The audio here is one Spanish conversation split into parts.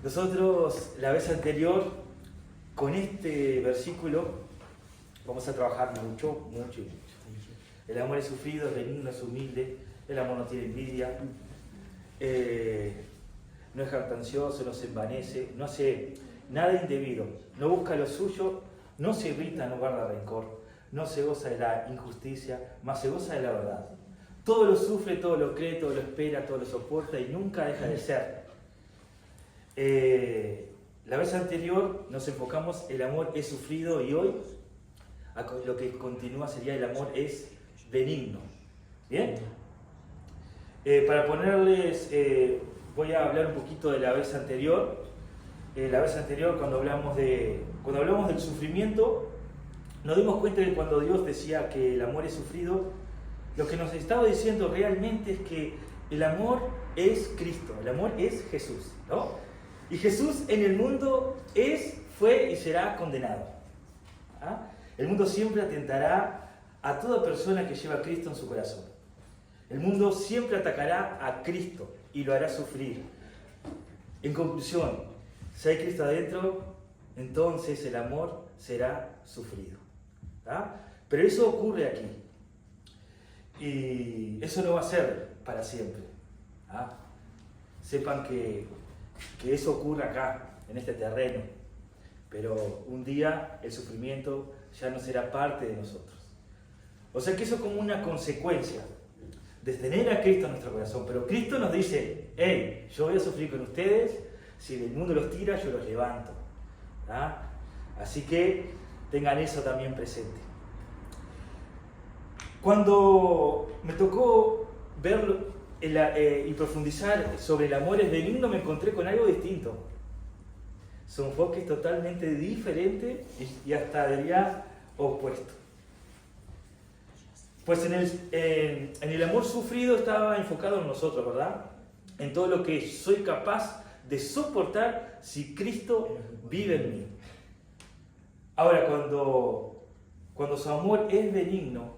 Nosotros, la vez anterior, con este versículo, vamos a trabajar mucho y mucho. El amor es sufrido, es benigno, es humilde, el amor no tiene envidia, no es jactancioso, no se envanece, no hace nada indebido, no busca lo suyo, no se irrita, no guarda rencor, no se goza de la injusticia, mas se goza de la verdad. Todo lo sufre, todo lo cree, todo lo espera, todo lo soporta y nunca deja de ser. La vez anterior nos enfocamos el amor es sufrido y hoy lo que continúa sería el amor es benigno. ¿Bien? Para ponerles, voy a hablar un poquito de la vez anterior. La vez anterior cuando hablamos del sufrimiento, nos dimos cuenta de cuando Dios decía que el amor es sufrido, lo que nos estaba diciendo realmente es que el amor es Cristo, el amor es Jesús, ¿no? Y Jesús en el mundo fue y será condenado. ¿Ah? El mundo siempre atentará a toda persona que lleva a Cristo en su corazón. El mundo siempre atacará a Cristo y lo hará sufrir. En conclusión, si hay Cristo adentro, entonces el amor será sufrido. ¿Ah? Pero eso ocurre aquí. Y eso no va a ser para siempre. ¿Ah? Sepan que eso ocurre acá, en este terreno. Pero un día el sufrimiento ya no será parte de nosotros. O sea que eso es como una consecuencia de tener a Cristo en nuestro corazón. Pero Cristo nos dice, hey, yo voy a sufrir con ustedes, si el mundo los tira, yo los levanto. ¿Ah? Así que tengan eso también presente. Cuando me tocó verlo y profundizar sobre el amor es benigno, me encontré con algo distinto. Su enfoque es totalmente diferente y hasta diría opuesto. Pues en el amor sufrido estaba enfocado en nosotros, ¿verdad? En todo lo que soy capaz de soportar si Cristo vive en mí. Ahora, cuando su amor es benigno,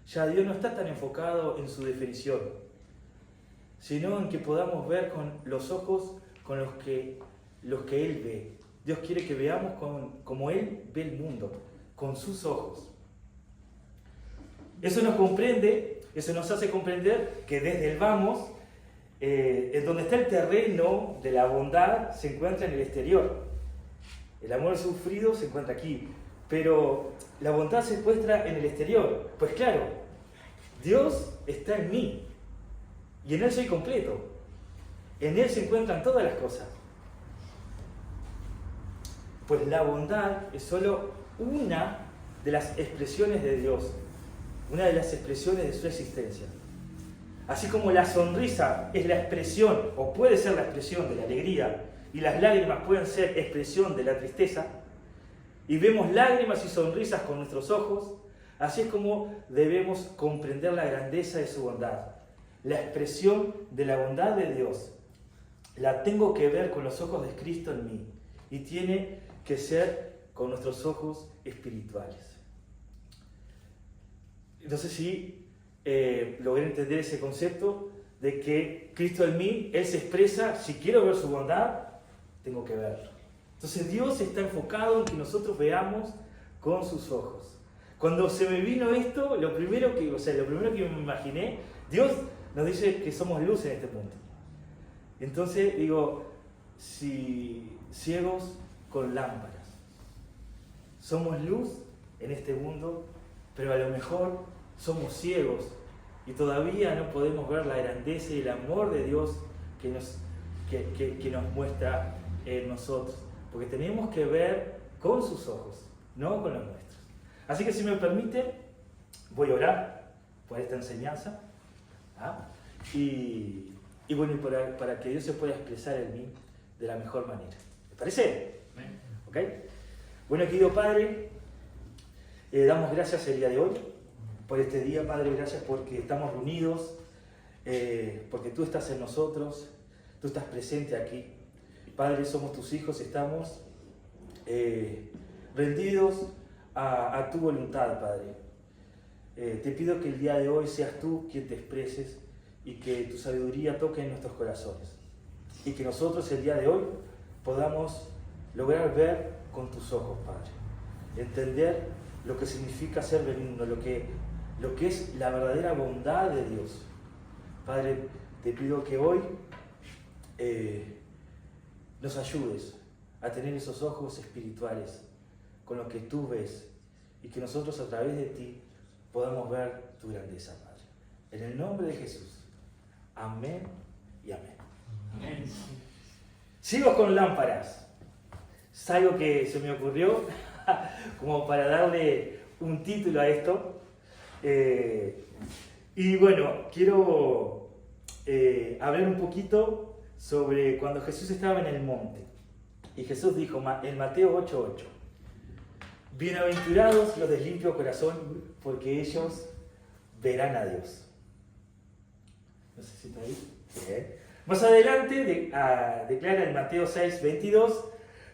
ya Dios no está tan enfocado en su definición, sino en que podamos ver con los ojos con los que Él ve. Dios quiere que veamos como Él ve el mundo, con sus ojos. Eso nos hace comprender que desde el vamos, en donde está el terreno de la bondad, se encuentra en el exterior. El amor sufrido se encuentra aquí, pero la bondad se muestra en el exterior. Pues claro, Dios está en mí y en Él soy completo. En Él se encuentran todas las cosas. Pues la bondad es solo una de las expresiones de Dios, una de las expresiones de su existencia. Así como la sonrisa es la expresión, o puede ser la expresión de la alegría, y las lágrimas pueden ser expresión de la tristeza, y vemos lágrimas y sonrisas con nuestros ojos, así es como debemos comprender la grandeza de su bondad. La expresión de la bondad de Dios la tengo que ver con los ojos de Cristo en mí, y tiene que ser con nuestros ojos espirituales. No sé si logré entender ese concepto de que Cristo en mí, Él se expresa, si quiero ver su bondad, tengo que verlo. Entonces Dios está enfocado en que nosotros veamos con sus ojos. Cuando se me vino esto, lo primero que me imaginé, Dios nos dice que somos luz en este mundo. Entonces digo, si ciegos con lámparas, somos luz en este mundo, pero a lo mejor somos ciegos y todavía no podemos ver la grandeza y el amor de Dios que nos muestra en nosotros. Porque tenemos que ver con sus ojos, no con los nuestros. Así que si me permite, voy a orar por esta enseñanza. ¿Ah? Y bueno, para que Dios se pueda expresar en mí de la mejor manera. ¿Te parece? ¿Ok? Bueno, querido Padre, damos gracias el día de hoy por este día, Padre, gracias porque estamos reunidos, porque tú estás en nosotros, tú estás presente aquí. Padre, somos tus hijos, estamos rendidos a tu voluntad, Padre. Te pido que el día de hoy seas tú quien te expreses y que tu sabiduría toque en nuestros corazones. y que nosotros el día de hoy podamos lograr ver con tus ojos, Padre. Entender lo que significa ser benigno, lo que es la verdadera bondad de Dios. Padre, te pido que hoy nos ayudes a tener esos ojos espirituales con lo que tú ves y que nosotros a través de ti podamos ver tu grandeza, Padre. En el nombre de Jesús. Amén y amén. Amén. Sigo con lámparas. Es algo que se me ocurrió como para darle un título a esto. Y bueno, quiero hablar un poquito sobre cuando Jesús estaba en el monte. Y Jesús dijo en Mateo 8:8: bienaventurados los de limpio corazón, porque ellos verán a Dios. No sé si está ahí. Bien. Más adelante declara en Mateo 6:22: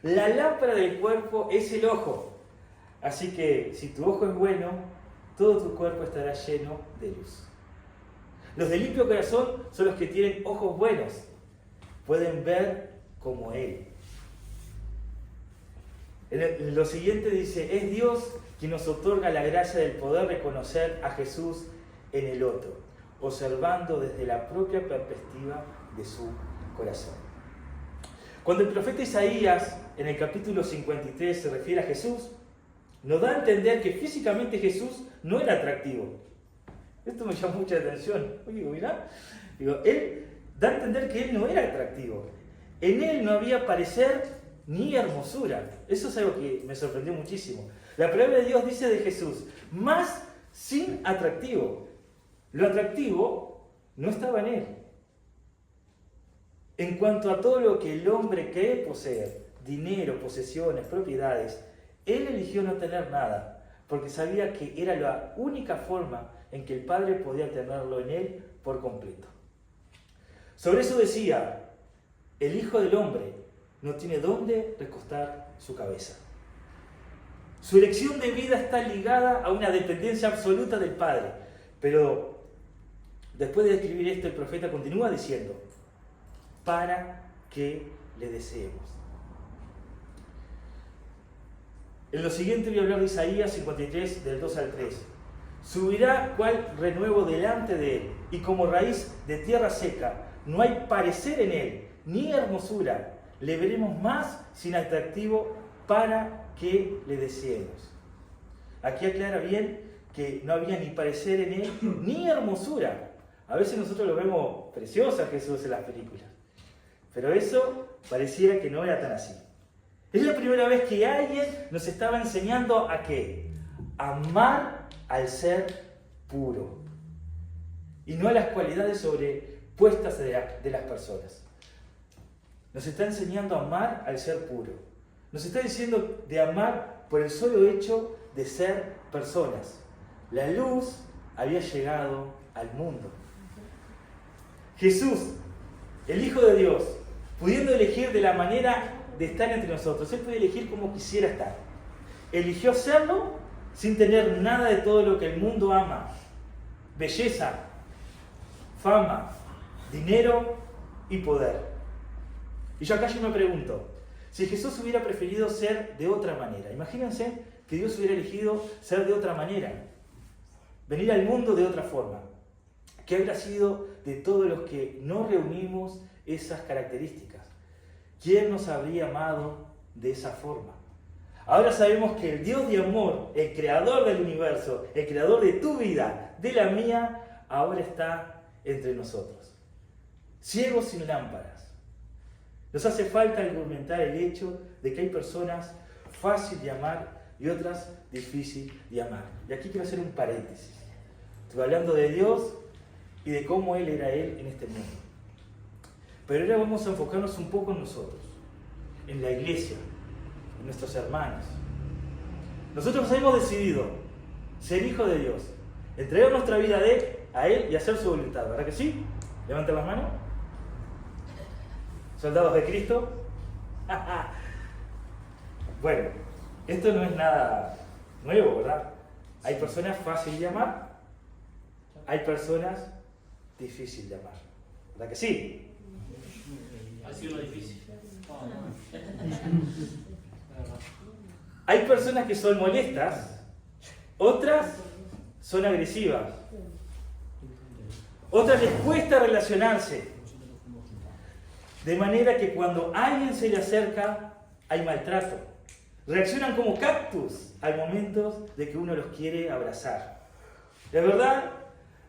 la lámpara del cuerpo es el ojo. Así que si tu ojo es bueno, todo tu cuerpo estará lleno de luz. Los de limpio corazón son los que tienen ojos buenos. Pueden ver como Él. En lo siguiente dice: es Dios quien nos otorga la gracia del poder reconocer a Jesús en el otro, observando desde la propia perspectiva de su corazón. Cuando el profeta Isaías, en el capítulo 53, se refiere a Jesús, nos da a entender que físicamente Jesús no era atractivo. Esto me llama mucha atención. Oye, mirá, él da a entender que él no era atractivo. En él no había parecer ni hermosura. Eso es algo que me sorprendió muchísimo. La palabra de Dios dice de Jesús: más sin atractivo. Lo atractivo no estaba en él. En cuanto a todo lo que el hombre cree poseer, dinero, posesiones, propiedades, él eligió no tener nada, porque sabía que era la única forma en que el Padre podía tenerlo en él por completo. Sobre eso decía: el Hijo del Hombre no tiene dónde recostar su cabeza. Su elección de vida está ligada a una dependencia absoluta del Padre. Pero después de escribir esto, el profeta continúa diciendo: para que le deseemos. En lo siguiente voy a hablar de Isaías 53, del 2 al 3. Subirá cual renuevo delante de él, y como raíz de tierra seca, no hay parecer en él, ni hermosura. Le veremos más sin atractivo para que le deseemos. Aquí aclara bien que no había ni parecer en él, ni hermosura. A veces nosotros lo vemos precioso a Jesús en las películas, pero eso pareciera que no era tan así. Es la primera vez que alguien nos estaba enseñando a ¿qué? Amar al ser puro y no a las cualidades sobrepuestas de las personas. Nos está enseñando a amar al ser puro. Nos está diciendo de amar por el solo hecho de ser personas. La luz había llegado al mundo. Jesús, el Hijo de Dios, pudiendo elegir de la manera de estar entre nosotros, Él podía elegir como quisiera estar. Eligió serlo sin tener nada de todo lo que el mundo ama: belleza, fama, dinero y poder. Y yo me pregunto, si Jesús hubiera preferido ser de otra manera, imagínense que Dios hubiera elegido ser de otra manera, venir al mundo de otra forma, ¿qué habría sido de todos los que no reunimos esas características? ¿Quién nos habría amado de esa forma? Ahora sabemos que el Dios de amor, el creador del universo, el creador de tu vida, de la mía, ahora está entre nosotros. Ciegos sin lámparas. Nos hace falta argumentar el hecho de que hay personas fácil de amar y otras difícil de amar. Y aquí quiero hacer un paréntesis. Estoy hablando de Dios y de cómo Él era Él en este mundo. Pero ahora vamos a enfocarnos un poco en nosotros, en la iglesia, en nuestros hermanos. Nosotros hemos decidido ser hijos de Dios, entregar nuestra vida a Él y hacer su voluntad, ¿verdad que sí? Levanten las manos. ¿Soldados de Cristo? Bueno, esto no es nada nuevo, ¿verdad? Hay personas fáciles de amar, hay personas difíciles de amar, ¿verdad que sí? Ha sido lo difícil. Hay personas que son molestas, otras son agresivas, otras les cuesta relacionarse. De manera que cuando alguien se le acerca, hay maltrato. Reaccionan como cactus al momento de que uno los quiere abrazar. De verdad,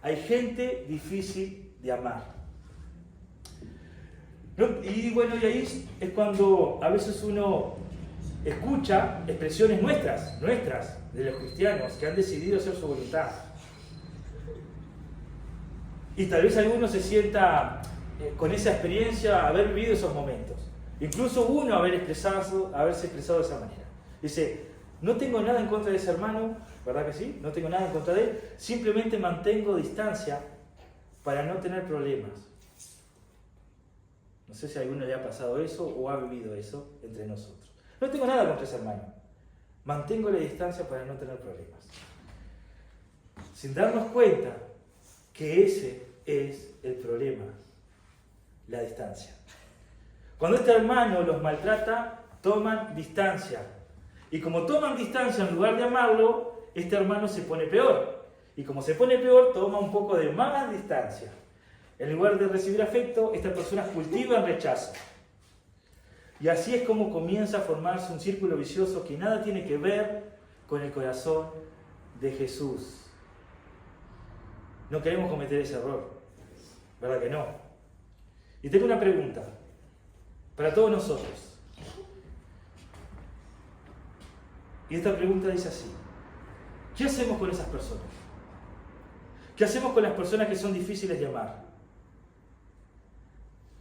hay gente difícil de amar. Y bueno, y ahí es cuando a veces uno escucha expresiones nuestras, de los cristianos, que han decidido hacer su voluntad. Y tal vez alguno se sienta con esa experiencia, haber vivido esos momentos. Incluso uno haberse expresado de esa manera. Dice, no tengo nada en contra de ese hermano, ¿verdad que sí? No tengo nada en contra de él, simplemente mantengo distancia para no tener problemas. No sé si a alguno le ha pasado eso o ha vivido eso entre nosotros. No tengo nada contra ese hermano, mantengo la distancia para no tener problemas. Sin darnos cuenta que ese es el problema, la distancia. Cuando este hermano los maltrata, toman distancia. Y como toman distancia, en lugar de amarlo, este hermano se pone peor. Y como se pone peor, toma un poco de más distancia. En lugar de recibir afecto, estas personas cultivan rechazo. Y así es como comienza a formarse un círculo vicioso que nada tiene que ver con el corazón de Jesús. No queremos cometer ese error, ¿verdad que no? Y tengo una pregunta para todos nosotros. Y esta pregunta dice así: ¿qué hacemos con esas personas? ¿Qué hacemos con las personas que son difíciles de amar?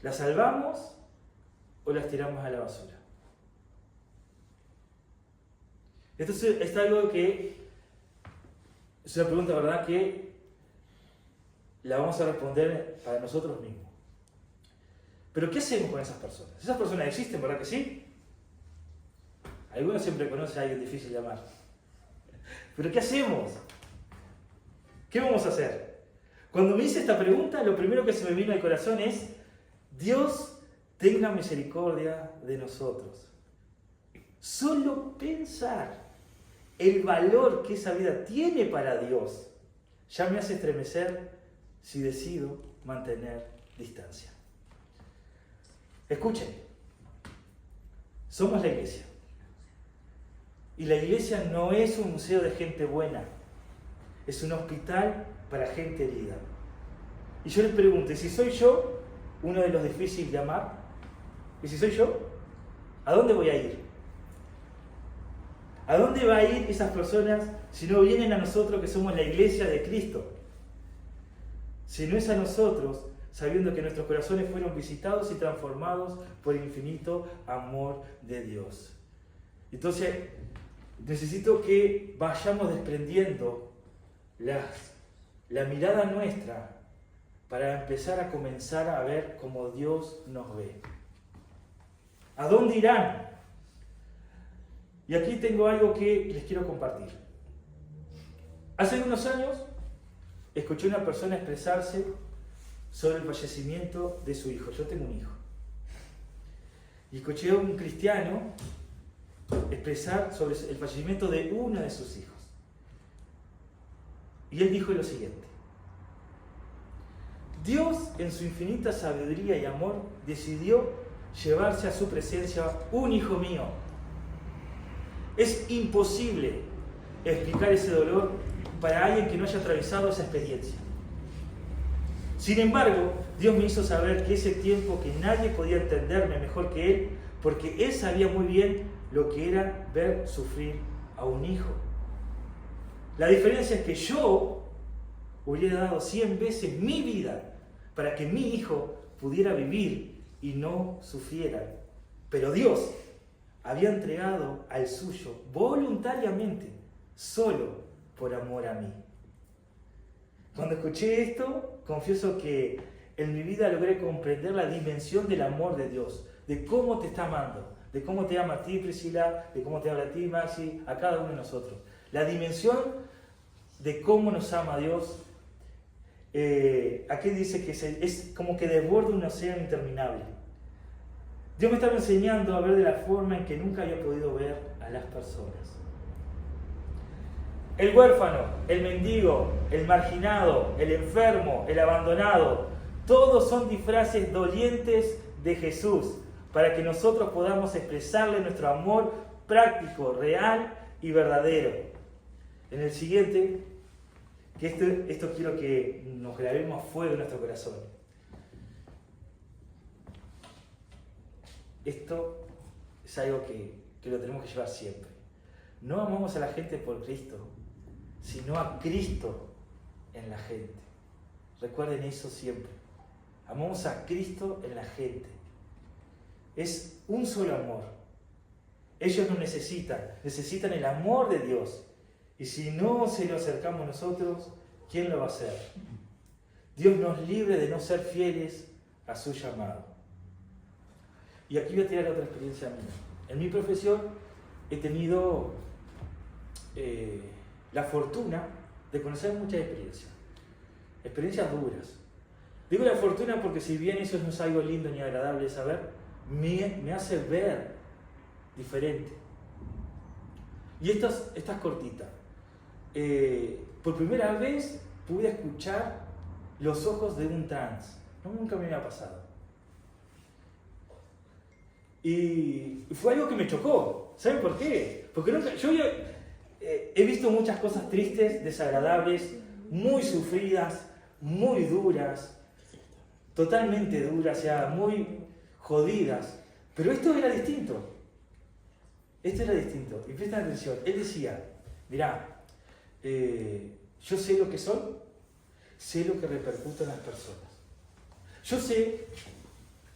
¿Las salvamos o las tiramos a la basura? Esto es algo que es una pregunta, ¿verdad?, que la vamos a responder para nosotros mismos. Pero ¿qué hacemos con esas personas? Esas personas existen, ¿verdad que sí? Algunos siempre conocen a alguien difícil de amar. ¿Pero qué hacemos? ¿Qué vamos a hacer? Cuando me hice esta pregunta, lo primero que se me vino al corazón es: Dios tenga misericordia de nosotros. Solo pensar el valor que esa vida tiene para Dios ya me hace estremecer si decido mantener distancia. Escuchen, somos la iglesia. Y la iglesia no es un museo de gente buena, es un hospital para gente herida. Y yo les pregunto, ¿y si soy yo uno de los difíciles de amar? ¿Y si soy yo? ¿A dónde voy a ir? ¿A dónde va a ir esas personas si no vienen a nosotros que somos la iglesia de Cristo? Si no es a nosotros, sabiendo que nuestros corazones fueron visitados y transformados por el infinito amor de Dios. Entonces, necesito que vayamos desprendiendo la mirada nuestra para empezar a comenzar a ver cómo Dios nos ve. ¿A dónde irán? Y aquí tengo algo que les quiero compartir. Hace unos años escuché a una persona expresarse sobre el fallecimiento de su hijo. Yo tengo un hijo. Y escuché a un cristiano expresar sobre el fallecimiento de uno de sus hijos. Y él dijo lo siguiente: Dios, en su infinita sabiduría y amor, decidió llevarse a su presencia un hijo mío. Es imposible explicar ese dolor para alguien que no haya atravesado esa experiencia. Sin embargo, Dios me hizo saber que ese tiempo que nadie podía entenderme mejor que Él, porque Él sabía muy bien lo que era ver sufrir a un hijo. La diferencia es que yo hubiera dado 100 veces mi vida para que mi hijo pudiera vivir y no sufriera. Pero Dios había entregado al suyo voluntariamente, solo por amor a mí. Cuando escuché esto, confieso que en mi vida logré comprender la dimensión del amor de Dios, de cómo te está amando, de cómo te ama a ti, Priscila, de cómo te habla a ti, Maxi, a cada uno de nosotros. La dimensión de cómo nos ama Dios. Aquí dice que es como que desborda un océano interminable. Dios me estaba enseñando a ver de la forma en que nunca había podido ver a las personas. El huérfano, el mendigo, el marginado, el enfermo, el abandonado, todos son disfraces dolientes de Jesús para que nosotros podamos expresarle nuestro amor práctico, real y verdadero. En el siguiente, que esto quiero que nos grabemos a fuego en nuestro corazón. Esto es algo que lo tenemos que llevar siempre. No amamos a la gente por Cristo, sino a Cristo en la gente. Recuerden eso siempre. Amamos a Cristo en la gente. Es un solo amor. Ellos no necesitan el amor de Dios. Y si no se lo acercamos nosotros, ¿quién lo va a hacer? Dios nos libre de no ser fieles a su llamado. Y aquí voy a tirar otra experiencia mía. En mi profesión he tenido la fortuna de conocer muchas experiencias duras. Digo la fortuna porque si bien eso no es algo lindo ni agradable de saber, me hace ver diferente. Y esta es cortita. Por primera vez pude escuchar los ojos de un trans. Nunca me había pasado. Y fue algo que me chocó. ¿Saben por qué? Porque yo he visto muchas cosas tristes, desagradables, muy sufridas, muy duras, totalmente duras, o sea, muy jodidas. Pero esto era distinto. Esto era distinto. Y presten atención. Él decía, mirá, yo sé lo que soy, sé lo que repercute en las personas. Yo sé,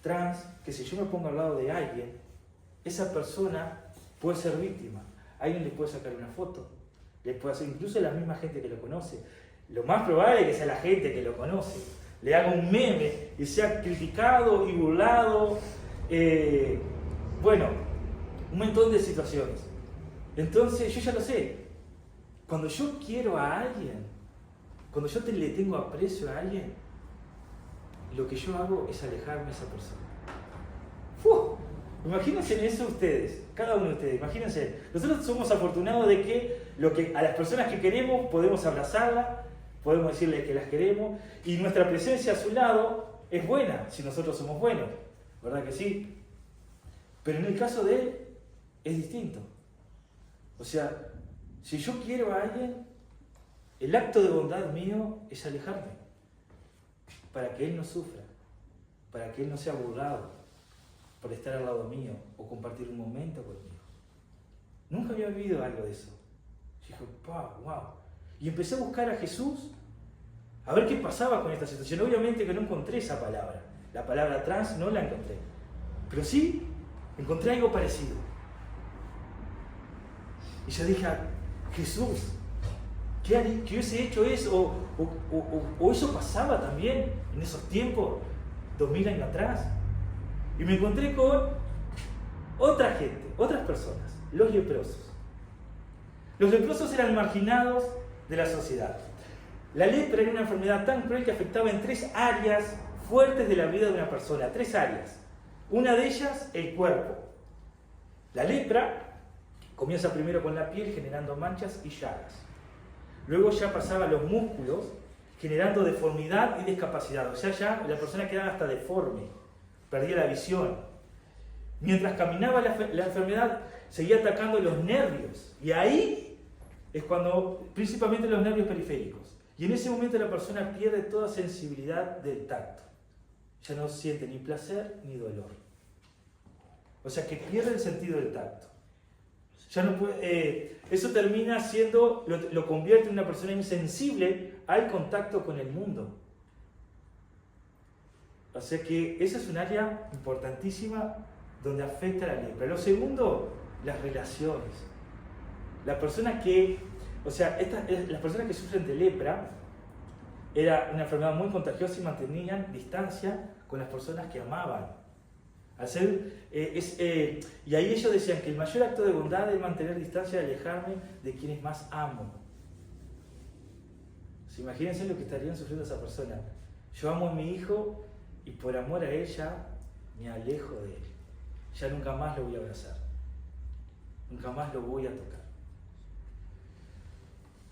trans, que si yo me pongo al lado de alguien, esa persona puede ser víctima. Alguien le puede sacar una foto, le puede hacer, incluso la misma gente que lo conoce. Lo más probable es que sea la gente que lo conoce. Le haga un meme y sea criticado y burlado. Bueno, un montón de situaciones. Entonces yo ya lo sé. Cuando yo quiero a alguien, cuando yo le tengo aprecio a alguien, lo que yo hago es alejarme de esa persona. ¡Uf! Imagínense eso ustedes, cada uno de ustedes, imagínense. Nosotros somos afortunados de que a las personas que queremos podemos abrazarlas, podemos decirles que las queremos, y nuestra presencia a su lado es buena, si nosotros somos buenos, ¿verdad que sí? Pero en el caso de él, es distinto. O sea, si yo quiero a alguien, el acto de bondad mío es alejarme, para que él no sufra, para que él no sea burlado por estar al lado mío o compartir un momento conmigo. Nunca había vivido algo de eso. Y dije, wow. Y empecé a buscar a Jesús, a ver qué pasaba con esta situación. Obviamente que no encontré esa palabra. La palabra trans no la encontré. Pero sí, encontré algo parecido. Y yo dije, Jesús, ¿qué hubiese hecho eso? O eso pasaba también en esos tiempos, 2000 años atrás. Y me encontré con otra gente, otras personas, los leprosos. Los leprosos eran marginados de la sociedad. La lepra era una enfermedad tan cruel que afectaba en 3 áreas fuertes de la vida de una persona, 3 áreas. Una de ellas, el cuerpo. La lepra comienza primero con la piel, generando manchas y llagas. Luego ya pasaba a los músculos, generando deformidad y discapacidad. O sea, ya la persona quedaba hasta deforme, perdía la visión. Mientras caminaba la enfermedad, seguía atacando los nervios. Y ahí es cuando, principalmente los nervios periféricos. Y en ese momento la persona pierde toda sensibilidad del tacto. Ya no siente ni placer ni dolor. O sea que pierde el sentido del tacto. Ya no puede, eso termina siendo, lo convierte en una persona insensible al contacto con el mundo. O sea que esa es un área importantísima donde afecta la lepra. Lo segundo, las relaciones. Las personas que sufren de lepra era una enfermedad muy contagiosa y mantenían distancia con las personas que amaban. Y ahí ellos decían que el mayor acto de bondad es mantener distancia y alejarme de quienes más amo. Imagínense lo que estarían sufriendo esa persona. Yo amo a mi hijo y por amor a ella me alejo de él. ya nunca más lo voy a abrazar. Nunca más lo voy a tocar.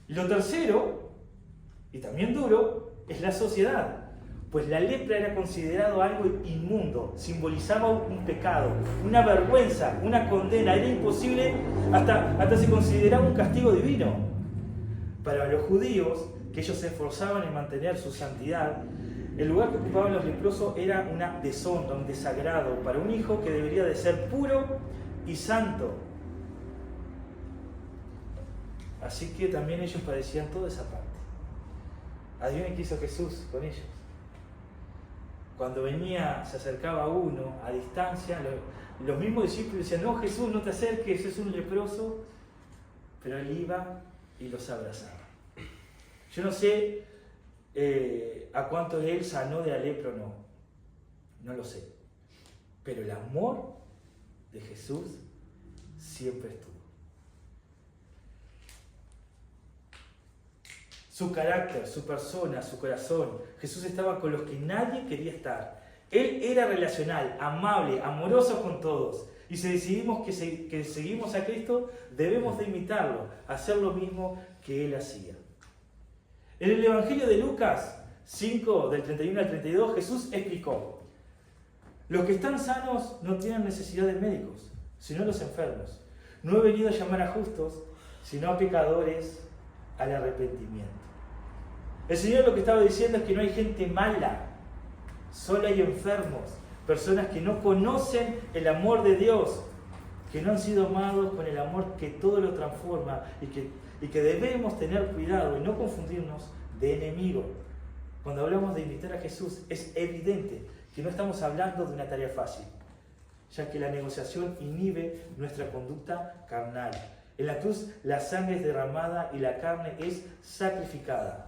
Y lo tercero, y también duro, es la sociedad. Pues la lepra era considerado algo inmundo, simbolizaba un pecado, una vergüenza, una condena, era imposible, hasta se consideraba un castigo divino. Para los judíos, que ellos se esforzaban en mantener su santidad, el lugar que ocupaban los leprosos era una deshonra, un desagrado para un hijo que debería de ser puro y santo. Así que también ellos padecían toda esa parte. Adivinen qué hizo Jesús con ellos. Cuando venía, se acercaba uno a distancia, los mismos discípulos decían, no Jesús, no te acerques, es un leproso, pero él iba y los abrazaba. Yo no sé a cuántos él sanó de la lepra o no, no lo sé, pero el amor de Jesús siempre estuvo. Su carácter, su persona, su corazón. Jesús estaba con los que nadie quería estar. Él era relacional, amable, amoroso con todos. Y si decidimos que seguimos a Cristo, debemos de imitarlo, hacer lo mismo que Él hacía. En el Evangelio de Lucas 5, del 31 al 32, Jesús explicó: los que están sanos no tienen necesidad de médicos, sino los enfermos. No he venido a llamar a justos, sino a pecadores al arrepentimiento. El Señor lo que estaba diciendo es que no hay gente mala, solo hay enfermos, personas que no conocen el amor de Dios, que no han sido amados con el amor que todo lo transforma y que debemos tener cuidado y no confundirnos de enemigo. Cuando hablamos de imitar a Jesús, es evidente que no estamos hablando de una tarea fácil, ya que la negociación inhibe nuestra conducta carnal. En la cruz la sangre es derramada y la carne es sacrificada,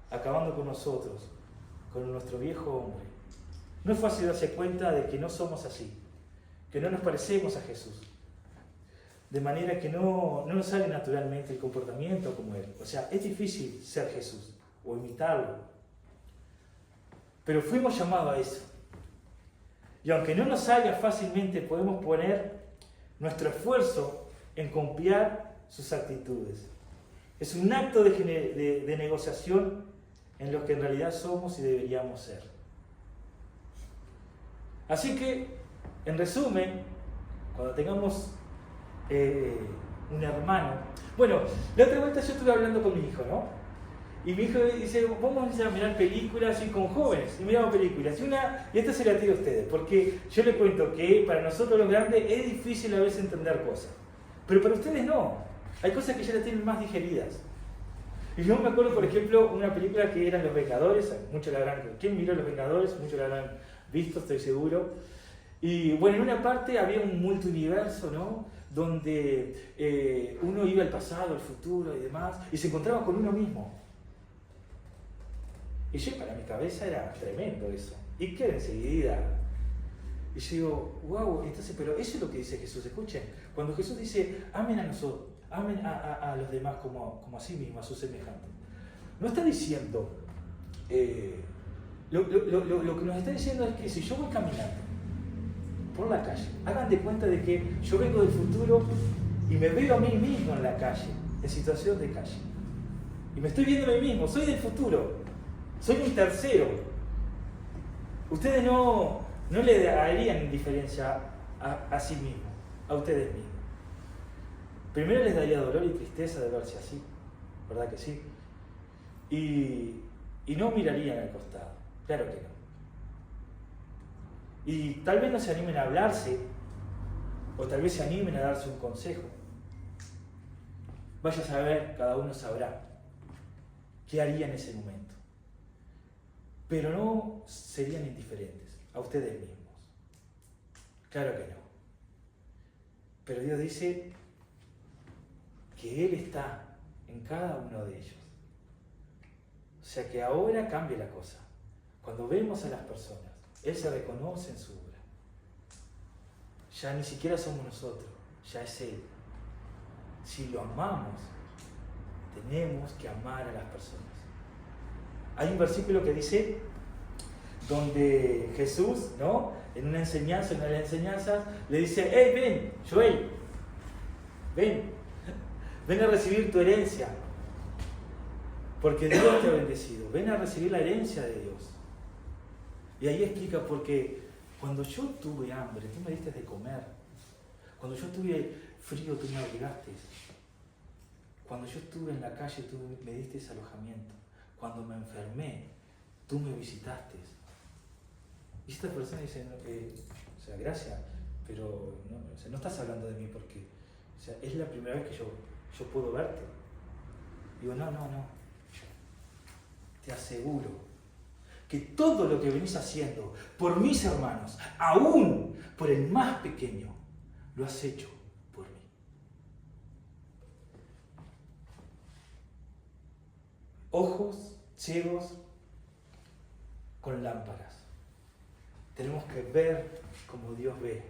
acabando con nosotros, con nuestro viejo hombre. No es fácil darse cuenta de que no somos así, que no nos parecemos a Jesús, de manera que no nos sale naturalmente el comportamiento como Él. O sea, es difícil ser Jesús o imitarlo, pero fuimos llamados a eso. Y aunque no nos salga fácilmente, podemos poner nuestro esfuerzo en copiar sus actitudes. Es un acto de negociación en lo que en realidad somos y deberíamos ser. Así que, en resumen, cuando tengamos un hermano... Bueno, la otra vuelta yo estuve hablando con mi hijo, ¿no? Y mi hijo dice, vamos a mirar películas y con jóvenes, y miramos películas. Y esta se la tiro a ustedes, porque yo les cuento que para nosotros los grandes es difícil a veces entender cosas. Pero para ustedes no. Hay cosas que ya las tienen más digeridas. Y yo me acuerdo, por ejemplo, una película que eran Los Vengadores. Muchos la habrán... ¿Quién miró Los Vengadores? Muchos la habrán visto, estoy seguro. Y bueno, en una parte había un multiuniverso, ¿no? Donde uno iba al pasado, al futuro y demás, y se encontraba con uno mismo. Y yo, para mi cabeza era tremendo eso. Y quedé enseguida. Y yo digo, wow, entonces, pero eso es lo que dice Jesús. Escuchen, cuando Jesús dice, amen a nosotros, amen a los demás como a sí mismos, a sus semejantes. No está diciendo, lo que nos está diciendo es que si yo voy caminando por la calle, hagan de cuenta de que yo vengo del futuro y me veo a mí mismo en la calle, en situación de calle. Y me estoy viendo a mí mismo, soy del futuro, soy un tercero. Ustedes no le darían indiferencia a sí mismos, a ustedes mismos. Primero les daría dolor y tristeza de verse así, ¿verdad que sí? Y no mirarían al costado, claro que no. Y tal vez no se animen a hablarse, o tal vez se animen a darse un consejo. Vaya a saber, cada uno sabrá qué haría en ese momento. Pero no serían indiferentes a ustedes mismos. Claro que no. Pero Dios dice que Él está en cada uno de ellos. O sea que ahora cambia la cosa. Cuando vemos a las personas, Él se reconoce en su obra. Ya ni siquiera somos nosotros, ya es Él. Si lo amamos, tenemos que amar a las personas. Hay un versículo que dice, donde Jesús, ¿no?, en una de las enseñanzas, le dice: hey, ven, Joel, ven a recibir tu herencia, porque Dios te ha bendecido, ven a recibir la herencia de Dios. Y ahí explica: porque cuando yo tuve hambre, tú me diste de comer, cuando yo tuve frío, tú me abrigaste, cuando yo estuve en la calle, tú me diste alojamiento, cuando me enfermé, tú me visitaste. Y esta persona dice: o sea, gracias, pero no, o sea, no estás hablando de mí porque, o sea, es la primera vez que yo puedo verte. Digo: no, te aseguro que todo lo que venís haciendo por mis hermanos, aún por el más pequeño, lo has hecho por mí. Ojos ciegos con lámparas. Tenemos que ver como Dios ve,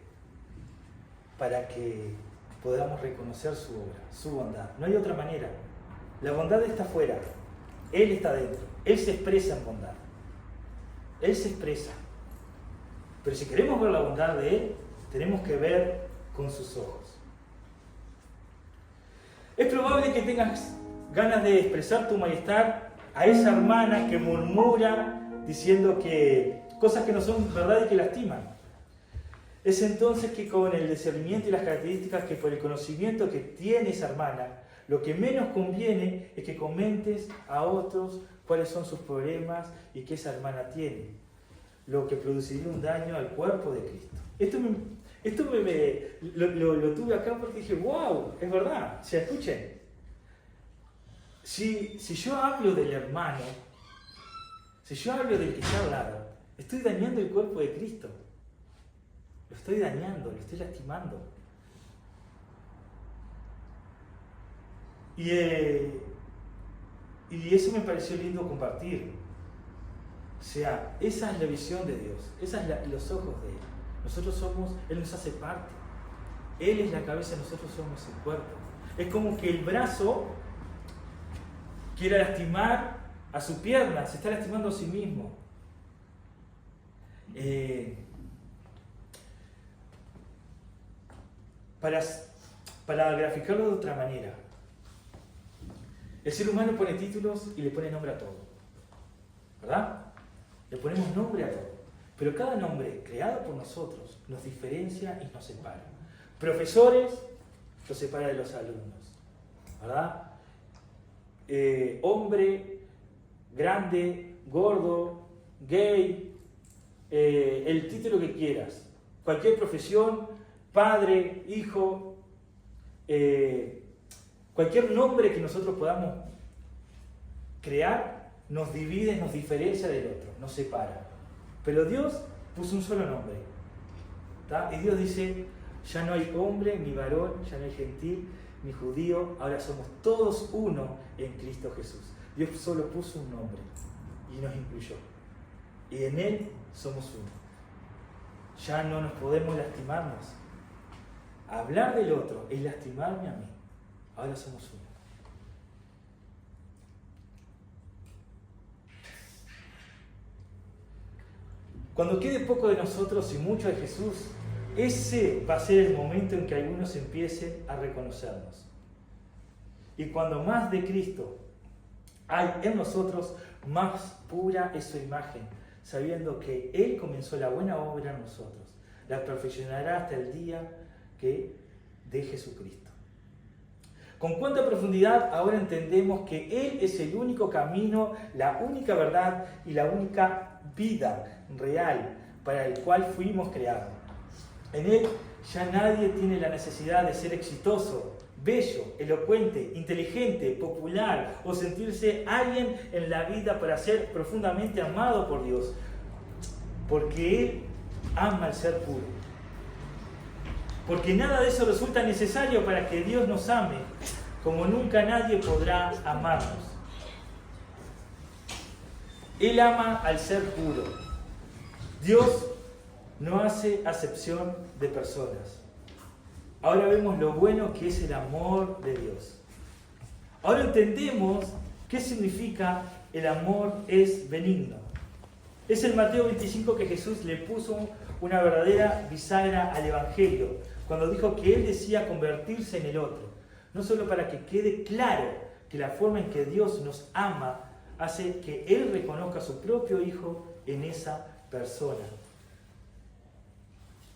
para que podamos reconocer su obra, su bondad. No hay otra manera. La bondad está afuera, Él está dentro, Él se expresa en bondad. Él se expresa. Pero si queremos ver la bondad de Él, tenemos que ver con sus ojos. Es probable que tengas ganas de expresar tu majestad a esa hermana que murmura diciendo que cosas que no son verdad y que lastiman. Es entonces que con el discernimiento y las características que por el conocimiento que tiene esa hermana, lo que menos conviene es que comentes a otros cuáles son sus problemas y qué esa hermana tiene, lo que produciría un daño al cuerpo de Cristo. Esto lo tuve acá porque dije: wow, es verdad. O sea, escuchen, si yo hablo del hermano, si yo hablo del que está al lado, estoy dañando el cuerpo de Cristo. Lo estoy dañando, lo estoy lastimando. Y eso me pareció lindo compartir. O sea, esa es la visión de Dios, esos son los ojos de Él. Nosotros somos, Él nos hace parte. Él es la cabeza, nosotros somos el cuerpo. Es como que el brazo quiera lastimar a su pierna, se está lastimando a sí mismo. Para graficarlo de otra manera, el ser humano pone títulos y le pone nombre a todo, ¿verdad? Le ponemos nombre a todo, pero cada nombre creado por nosotros nos diferencia y nos separa. Profesores los separa de los alumnos, ¿verdad? Hombre, grande, gordo, gay, el título que quieras, cualquier profesión, padre, hijo, cualquier nombre que nosotros podamos crear nos divide, nos diferencia del otro, nos separa. Pero Dios puso un solo nombre, ¿tá? Y Dios dice: ya no hay hombre ni varón, ya no hay gentil ni judío, ahora somos todos uno en Cristo Jesús. Dios solo puso un nombre y nos incluyó. Y en Él somos uno. Ya no nos podemos lastimarnos. Hablar del otro es lastimarme a mí. Ahora somos uno. Cuando quede poco de nosotros y mucho de Jesús, ese va a ser el momento en que algunos empiecen a reconocernos. Y cuando más de Cristo hay en nosotros, más pura es su imagen, sabiendo que Él comenzó la buena obra en nosotros, la perfeccionará hasta el día que de Jesucristo. Con cuánta profundidad ahora entendemos que Él es el único camino, la única verdad y la única vida real para el cual fuimos creados. En Él ya nadie tiene la necesidad de ser exitoso, bello, elocuente, inteligente, popular o sentirse alguien en la vida para ser profundamente amado por Dios, porque Él ama el ser puro. Porque nada de eso resulta necesario para que Dios nos ame, como nunca nadie podrá amarnos. Él ama al ser puro. Dios no hace acepción de personas. Ahora vemos lo bueno que es el amor de Dios. Ahora entendemos qué significa el amor es benigno. Es en Mateo 25 que Jesús le puso una verdadera bisagra al Evangelio, cuando dijo que Él decía convertirse en el otro. No solo para que quede claro que la forma en que Dios nos ama hace que Él reconozca a su propio Hijo en esa persona,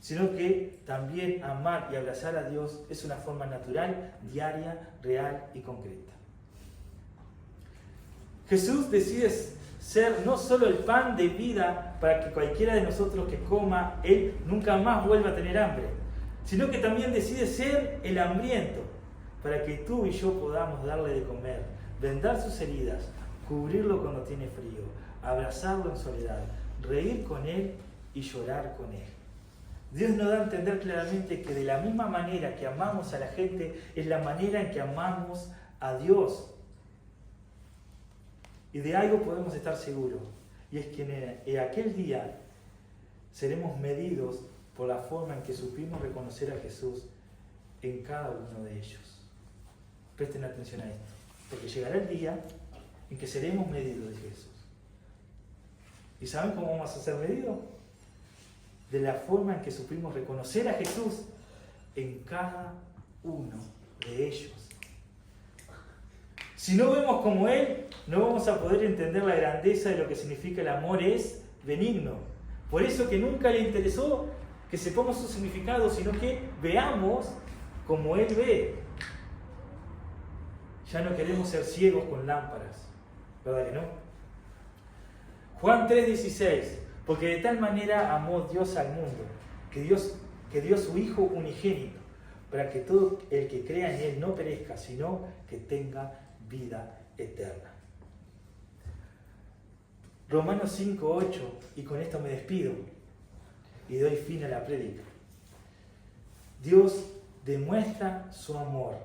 sino que también amar y abrazar a Dios es una forma natural, diaria, real y concreta. Jesús decide ser no solo el pan de vida para que cualquiera de nosotros que coma, Él nunca más vuelva a tener hambre, sino que también decide ser el hambriento para que tú y yo podamos darle de comer, vendar sus heridas, cubrirlo cuando tiene frío, abrazarlo en soledad, reír con Él y llorar con Él. Dios nos da a entender claramente que de la misma manera que amamos a la gente, es la manera en que amamos a Dios. Y de algo podemos estar seguros, y es que en aquel día seremos medidos por la forma en que supimos reconocer a Jesús en cada uno de ellos. Presten atención a esto, porque llegará el día en que seremos medidos de Jesús. ¿Y saben cómo vamos a ser medidos? De la forma en que supimos reconocer a Jesús en cada uno de ellos. Si no vemos como Él, no vamos a poder entender la grandeza de lo que significa el amor es benigno. Por eso que nunca le interesó que sepamos su significado, sino que veamos como Él ve. Ya no queremos ser ciegos con lámparas, ¿verdad que no? Juan 3:16, porque de tal manera amó Dios al mundo, que dio su Hijo unigénito, para que todo el que crea en Él no perezca, sino que tenga vida eterna. Romanos 5:8, y con esto me despido y doy fin a la prédica. Dios demuestra su amor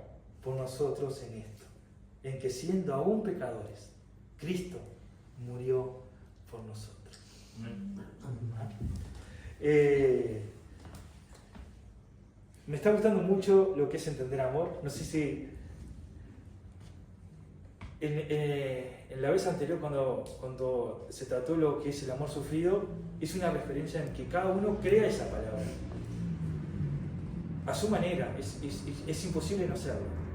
por nosotros en esto, en que siendo aún pecadores, Cristo murió por nosotros. Me está gustando mucho lo que es entender amor. No sé si en la vez anterior, cuando se trató lo que es el amor sufrido, hice una referencia en que cada uno crea esa palabra a su manera. Es imposible no serlo.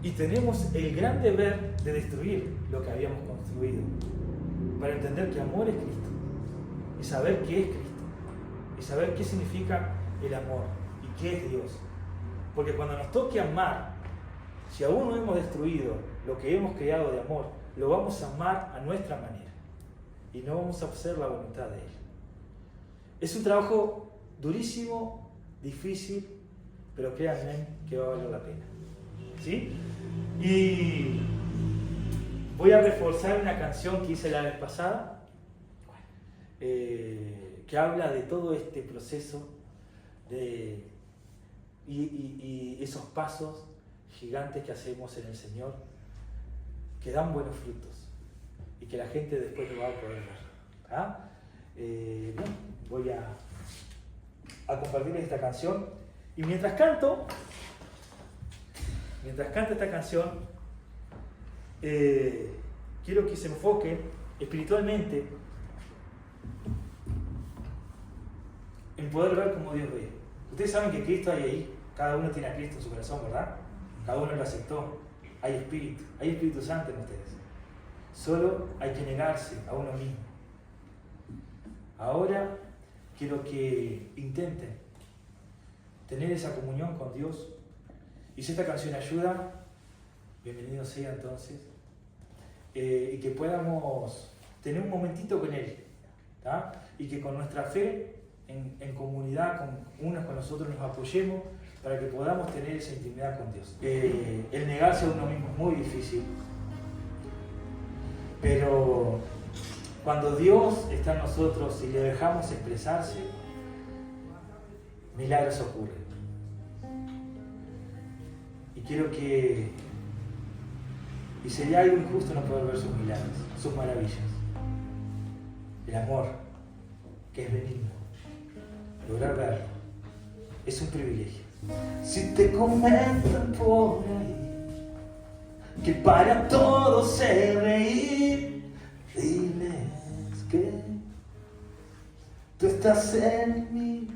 Y tenemos el gran deber de destruir lo que habíamos construido para entender que amor es Cristo y saber qué es Cristo y saber qué significa el amor y qué es Dios. Porque cuando nos toque amar, si aún no hemos destruido lo que hemos creado de amor, lo vamos a amar a nuestra manera y no vamos a hacer la voluntad de Él. Es un trabajo durísimo, difícil, pero créanme que va a valer la pena. ¿Sí? Y voy a reforzar una canción que hice la vez pasada, que habla de todo este proceso y esos pasos gigantes que hacemos en el Señor, que dan buenos frutos y que la gente después lo va a poder ver. Voy a compartirles esta canción, y mientras canto esta canción, quiero que se enfoquen espiritualmente en poder ver como Dios ve. Ustedes saben que Cristo hay ahí, cada uno tiene a Cristo en su corazón, ¿verdad? Cada uno lo aceptó, hay Espíritu Santo en ustedes. Solo hay que negarse a uno mismo. Ahora quiero que intenten tener esa comunión con Dios. Y si esta canción ayuda, bienvenido sea entonces. Y que podamos tener un momentito con Él, ¿tá? Y que con nuestra fe en comunidad, unos con los otros, nos apoyemos para que podamos tener esa intimidad con Dios. El negarse a uno mismo es muy difícil, pero cuando Dios está en nosotros y le dejamos expresarse, milagros ocurren. Y quiero que, y sería algo injusto no poder ver sus milagros, sus maravillas. El amor, que es benigno, lograr verlo, es un privilegio. Si te comentan por ahí que para todos es reír, Diles que tú estás en mí.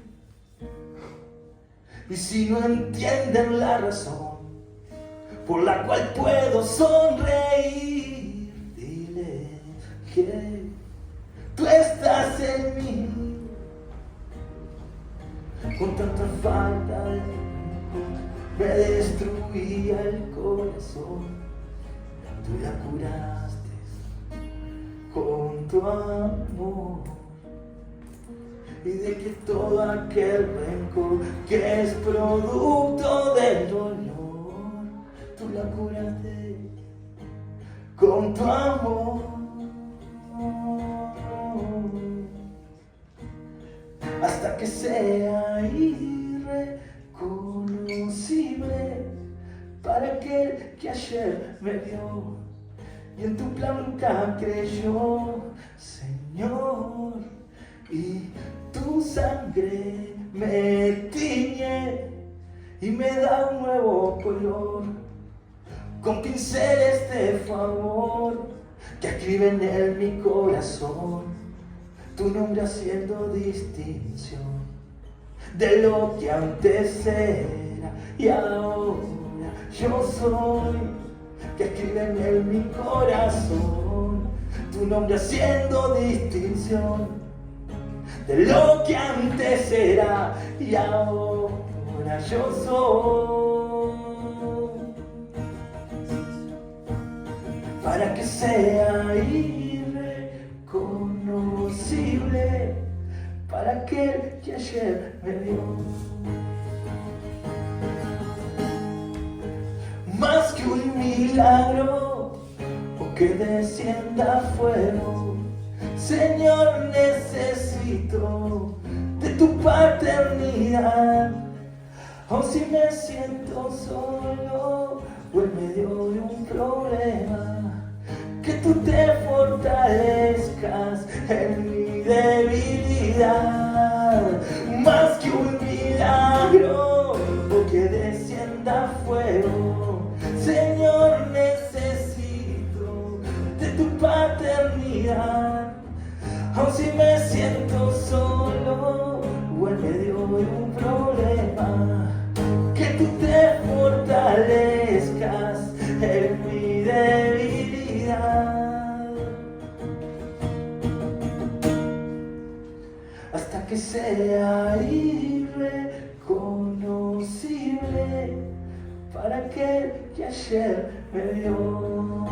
Y si no entienden la razón por la cual puedo sonreír, dile que tú estás en mí. Con tanta falta de tiempo me destruía el corazón. Tú la curaste con tu amor. Y de que todo aquel rencor que es producto del dolor, tú la curaste con tu amor. Hasta que sea irreconocible para aquel que ayer me vio y en tu plan nunca creyó, Señor. Y tu sangre me tiñe y me da un nuevo color, con pinceles de favor que escriben en mi corazón tu nombre haciendo distinción de lo que antes era y ahora yo soy, que escriben en mi corazón tu nombre haciendo distinción de lo que antes era y ahora yo soy. Para que sea irreconocible para aquel que ayer me vio. Más que un milagro o que descienda fuego, Señor, necesito de tu paternidad. Aun si me siento solo o en medio de un problema, que tú te fortalezcas en mi debilidad. Más que un milagro o que descienda fuego, Señor, necesito de tu paternidad. Aun si me siento solo o en medio de un problema, que tú te fortalezcas en mi debilidad. Hasta que sea irreconocible para aquel que ayer me vio.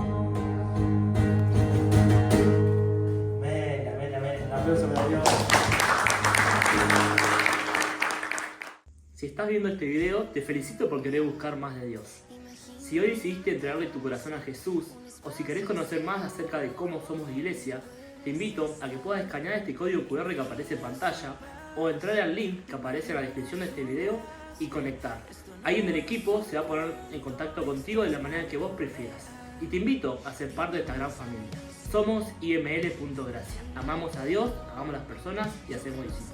Si estás viendo este video, te felicito por querer buscar más de Dios. Si hoy decidiste entregarle tu corazón a Jesús, o si querés conocer más acerca de cómo somos iglesia, te invito a que puedas escanear este código QR que aparece en pantalla, o entrar al link que aparece en la descripción de este video y conectar. Alguien del equipo se va a poner en contacto contigo de la manera que vos prefieras. Y te invito a ser parte de esta gran familia. Somos IML.Gracia. Amamos a Dios, amamos a las personas y hacemos discípulos.